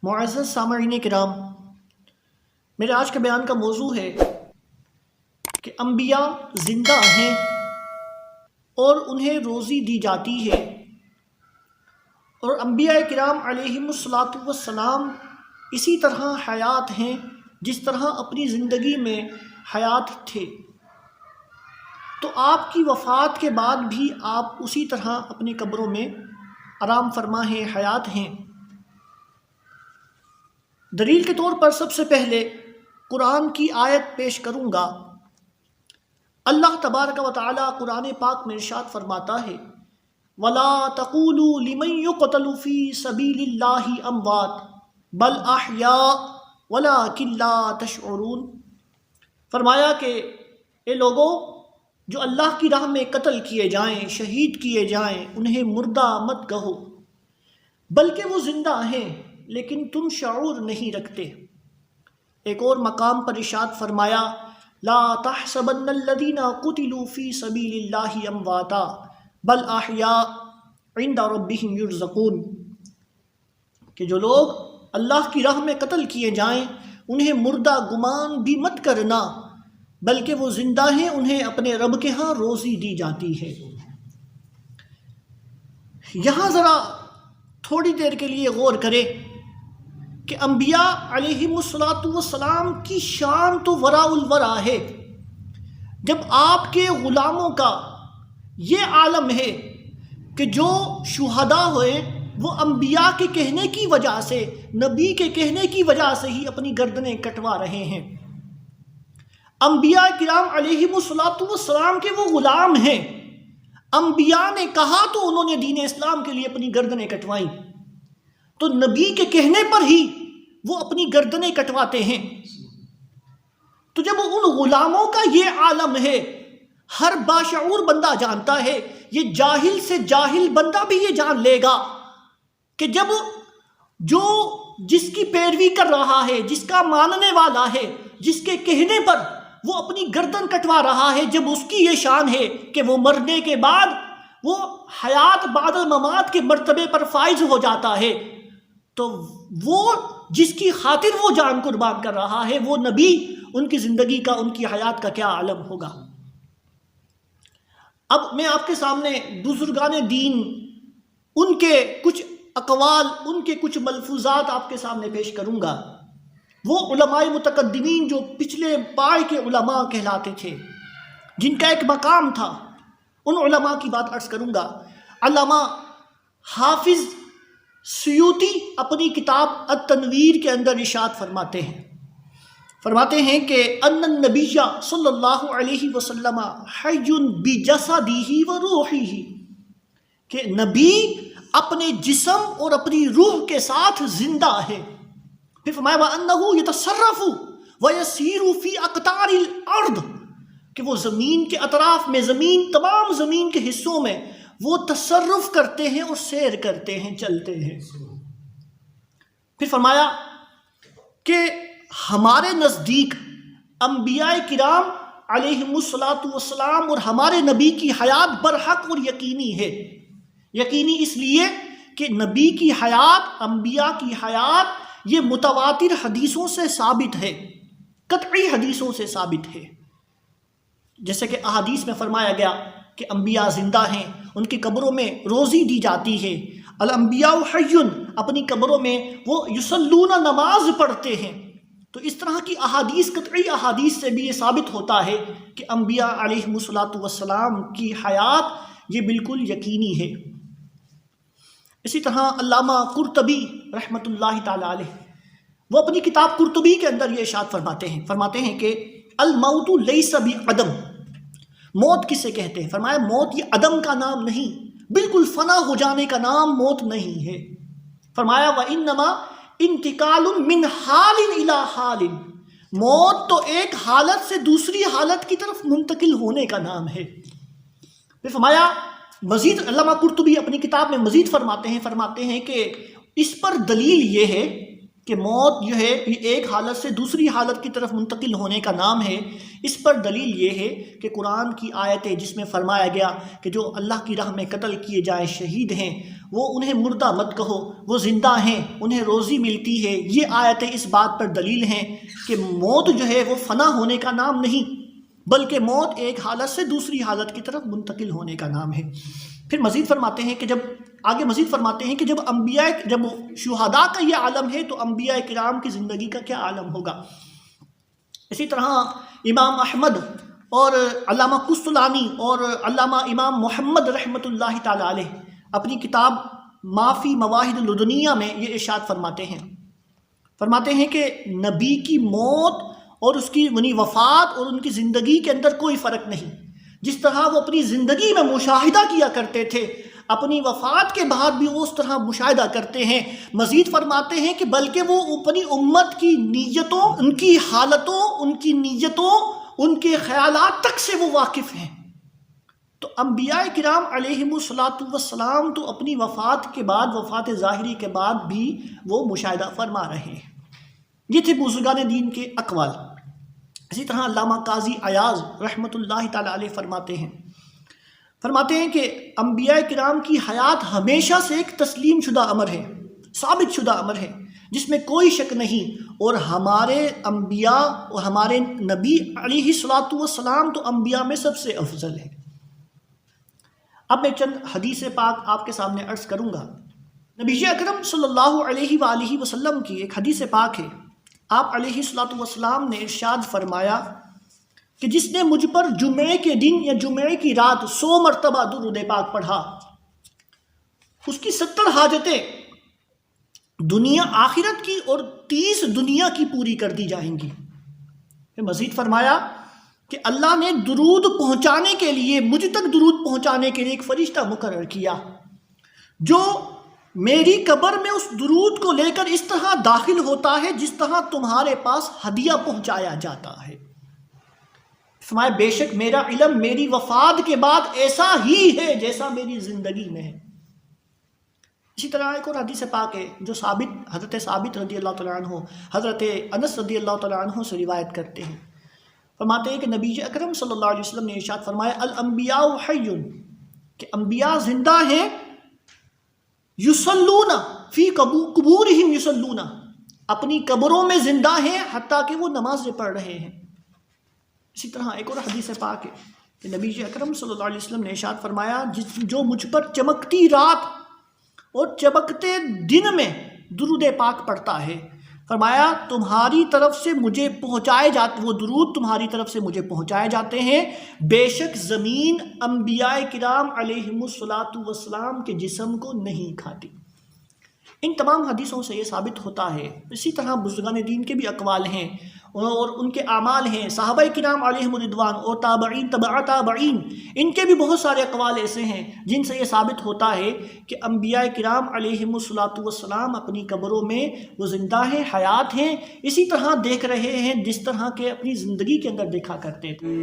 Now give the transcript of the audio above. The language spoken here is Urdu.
معزز سامعین کرام، میرے آج کے بیان کا موضوع ہے کہ انبیاء زندہ ہیں اور انہیں روزی دی جاتی ہے، اور انبیاء کرام علیہم الصلاۃ والسلام اسی طرح حیات ہیں جس طرح اپنی زندگی میں حیات تھے، تو آپ کی وفات کے بعد بھی آپ اسی طرح اپنی قبروں میں آرام فرما ہیں، حیات ہیں۔ دلیل کے طور پر سب سے پہلے قرآن کی آیت پیش کروں گا۔ اللہ تبارک و تعالی قرآن پاک میں ارشاد فرماتا ہے وَلَا تَقُولُوا لِمَن يُقْتَلُ فِي سَبِيلِ اللَّهِ أَمْوَاتٌ بَلْ أَحْيَاءٌ وَلَٰكِن لَّا تَشْعُرُونَ، فرمایا کہ اے لوگوں جو اللہ کی راہ میں قتل کیے جائیں، شہید کیے جائیں، انہیں مردہ مت کہو، بلکہ وہ زندہ ہیں لیکن تم شعور نہیں رکھتے۔ ایک اور مقام پر ارشاد فرمایا لا تحسبن الذین قتلوا فی سبیل اللہ امواتا بل احیاء عند ربہم یرزقون، کہ جو لوگ اللہ کی راہ میں قتل کیے جائیں انہیں مردہ گمان بھی مت کرنا، بلکہ وہ زندہ ہیں، انہیں اپنے رب کے ہاں روزی دی جاتی ہے۔ یہاں ذرا تھوڑی دیر کے لیے غور کریں کہ انبیاء علیہم الصلاۃ والسلام کی شان تو وراء الورا ہے۔ جب آپ کے غلاموں کا یہ عالم ہے کہ جو شہداء ہوئے وہ انبیاء کے کہنے کی وجہ سے، نبی کے کہنے کی وجہ سے ہی اپنی گردنیں کٹوا رہے ہیں۔ انبیاء کرام علیہم الصلاۃ والسلام کے وہ غلام ہیں، انبیاء نے کہا تو انہوں نے دین اسلام کے لیے اپنی گردنیں کٹوائیں، تو نبی کے کہنے پر ہی وہ اپنی گردنیں کٹواتے ہیں۔ تو جب ان غلاموں کا یہ عالم ہے، ہر باشعور بندہ جانتا ہے، یہ جاہل سے جاہل بندہ بھی یہ جان لے گا کہ جب جو جس کی پیروی کر رہا ہے، جس کا ماننے والا ہے، جس کے کہنے پر وہ اپنی گردن کٹوا رہا ہے، جب اس کی یہ شان ہے کہ وہ مرنے کے بعد وہ حیات بعد الممات کے مرتبے پر فائز ہو جاتا ہے، تو وہ جس کی خاطر وہ جان قربان کر رہا ہے وہ نبی، ان کی زندگی کا، ان کی حیات کا کیا عالم ہوگا۔ اب میں آپ کے سامنے بزرگان دین، ان کے کچھ اقوال، ان کے کچھ ملفوظات آپ کے سامنے پیش کروں گا۔ وہ علماء متقدمین جو پچھلے پائے کے علماء کہلاتے تھے، جن کا ایک مقام تھا، ان علماء کی بات عرض کروں گا۔ علامہ حافظ سیوطی اپنی کتاب التنویر کے اندر ارشاد فرماتے ہیں کہ ان النبی صلی اللہ علیہ وسلم حی بجسدہ و روحہ، کہ نبی اپنے جسم اور اپنی روح کے ساتھ زندہ ہے۔ پھر فرمایا وَأَنَّهُ يَتَصَرَّفُ وَيَسِيرُ فِي أَقْطَارِ الْأَرْضِ، کہ وہ زمین کے اطراف میں، تمام زمین کے حصوں میں وہ تصرف کرتے ہیں اور سیر کرتے ہیں، چلتے ہیں۔ پھر فرمایا کہ ہمارے نزدیک انبیاء کرام علیہم الصلاۃ والسلام اور ہمارے نبی کی حیات برحق اور یقینی ہے۔ یقینی اس لیے کہ نبی کی حیات، انبیاء کی حیات یہ متواتر حدیثوں سے ثابت ہے، قطعی حدیثوں سے ثابت ہے۔ جیسے کہ احادیث میں فرمایا گیا کہ انبیاء زندہ ہیں، ان کی قبروں میں روزی دی جاتی ہے۔ الانبیاء حی، اپنی قبروں میں وہ یصلون، نماز پڑھتے ہیں۔ تو اس طرح کی احادیث، قطعی احادیث سے بھی یہ ثابت ہوتا ہے کہ انبیاء علیہم الصلاۃ والسلام کی حیات یہ بالکل یقینی ہے۔ اسی طرح علامہ قرطبی رحمۃ اللہ تعالی علیہ، وہ اپنی کتاب قرطبی کے اندر یہ ارشاد فرماتے ہیں کہ الموت لیس بعدم، موت کسے کہتے ہیں؟ فرمایا موت یہ عدم کا نام نہیں، بالکل فنا ہو جانے کا نام موت نہیں ہے۔ فرمایا وَإِنَّمَا انتقال من حال الی حال، موت تو ایک حالت سے دوسری حالت کی طرف منتقل ہونے کا نام ہے۔ پھر فرمایا مزید، علامہ قرطبی اپنی کتاب میں مزید فرماتے ہیں کہ اس پر دلیل یہ ہے کہ موت جو ہے یہ ایک حالت سے دوسری حالت کی طرف منتقل ہونے کا نام ہے، اس پر دلیل یہ ہے کہ قرآن کی آیت ہے جس میں فرمایا گیا کہ جو اللہ کی راہ میں قتل کیے جائیں شہید ہیں وہ انہیں مردہ مت کہو، وہ زندہ ہیں، انہیں روزی ملتی ہے۔ یہ آیتیں اس بات پر دلیل ہیں کہ موت جو ہے وہ فنا ہونے کا نام نہیں، بلکہ موت ایک حالت سے دوسری حالت کی طرف منتقل ہونے کا نام ہے۔ پھر مزید فرماتے ہیں کہ جب انبیاء، جب شہداء کا یہ عالم ہے تو انبیاء کرام کی زندگی کا کیا عالم ہوگا۔ اسی طرح امام احمد اور علامہ قسطلانی اور علامہ امام محمد رحمۃ اللہ تعالی علیہ اپنی کتاب ما فی مواہد لدنیہ میں یہ ارشاد فرماتے ہیں کہ نبی کی موت اور اس کی وفات اور ان کی زندگی کے اندر کوئی فرق نہیں۔ جس طرح وہ اپنی زندگی میں مشاہدہ کیا کرتے تھے، اپنی وفات کے بعد بھی وہ اس طرح مشاہدہ کرتے ہیں۔ مزید فرماتے ہیں کہ بلکہ وہ اپنی امت کی نیتوں، ان کی حالتوں، ان کی نیتوں، ان کے خیالات تک سے وہ واقف ہیں۔ تو انبیاء کرام علیہم الصلاۃ والسلام تو اپنی وفات کے بعد، وفات ظاہری کے بعد بھی وہ مشاہدہ فرما رہے ہیں۔ یہ تھے بزرگان دین کے اقوال۔ اسی طرح علامہ قاضی عیاض رحمۃ اللہ تعالی علیہ فرماتے ہیں کہ انبیاء کرام کی حیات ہمیشہ سے ایک تسلیم شدہ امر ہے، ثابت شدہ امر ہے جس میں کوئی شک نہیں، اور ہمارے انبیاء اور ہمارے نبی علیہ الصلاۃ والسلام تو انبیاء میں سب سے افضل ہے۔ اب میں چند حدیث پاک آپ کے سامنے عرض کروں گا۔ نبی اکرم صلی اللہ علیہ وآلہ وسلم کی ایک حدیث پاک ہے۔ آپ علیہ الصلاۃ والسلام نے ارشاد فرمایا کہ جس نے مجھ پر جمعے کے دن یا جمعے کی رات 100 مرتبہ درود پاک پڑھا، اس کی 70 حاجتیں دنیا آخرت کی اور 30 دنیا کی پوری کر دی جائیں گی۔ پھر مزید فرمایا کہ اللہ نے درود پہنچانے کے لیے، مجھ تک درود پہنچانے کے لیے ایک فرشتہ مقرر کیا جو میری قبر میں اس درود کو لے کر اس طرح داخل ہوتا ہے جس طرح تمہارے پاس ہدیہ پہنچایا جاتا ہے۔ فرمایا بے شک میرا علم میری وفات کے بعد ایسا ہی ہے جیسا میری زندگی میں ہے۔ اسی طرح ایک اور حدیث پاک ہے جو حضرت ثابت رضی اللہ تعالیٰ عنہ، حضرت انس رضی اللہ تعالیٰ عنہ سے روایت کرتے ہیں۔ فرماتے ہیں کہ نبی اکرم صلی اللہ علیہ وسلم نے ارشاد فرمایا الانبیاء حی، کہ انبیاء زندہ ہیں، یصلون فی قبورہم یصلون، اپنی قبروں میں زندہ ہیں حتیٰ کہ وہ نمازیں پڑھ رہے ہیں۔ اسی طرح ایک اور حدیث پاک ہے کہ نبی اکرم صلی اللہ علیہ وسلم نے ارشاد فرمایا جو مجھ پر چمکتی رات اور چمکتے دن میں درود پاک پڑھتا ہے، فرمایا تمہاری طرف سے مجھے پہنچائے جاتے، وہ درود تمہاری طرف سے مجھے پہنچائے جاتے ہیں، بے شک زمین انبیاء کرام علیہم الصلاۃ والسلام کے جسم کو نہیں کھاتی۔ ان تمام حدیثوں سے یہ ثابت ہوتا ہے۔ اسی طرح بزرگان دین کے بھی اقوال ہیں اور ان کے اعمال ہیں، صحابہ کرام علیہم الرضوان اور تابعین تبع تابعین، ان کے بھی بہت سارے اقوال ایسے ہیں جن سے یہ ثابت ہوتا ہے کہ انبیاء کرام علیہم الصلاۃ والسلام اپنی قبروں میں وہ زندہ ہیں، حیات ہیں، اسی طرح دیکھ رہے ہیں جس طرح کے اپنی زندگی کے اندر دیکھا کرتے تھے۔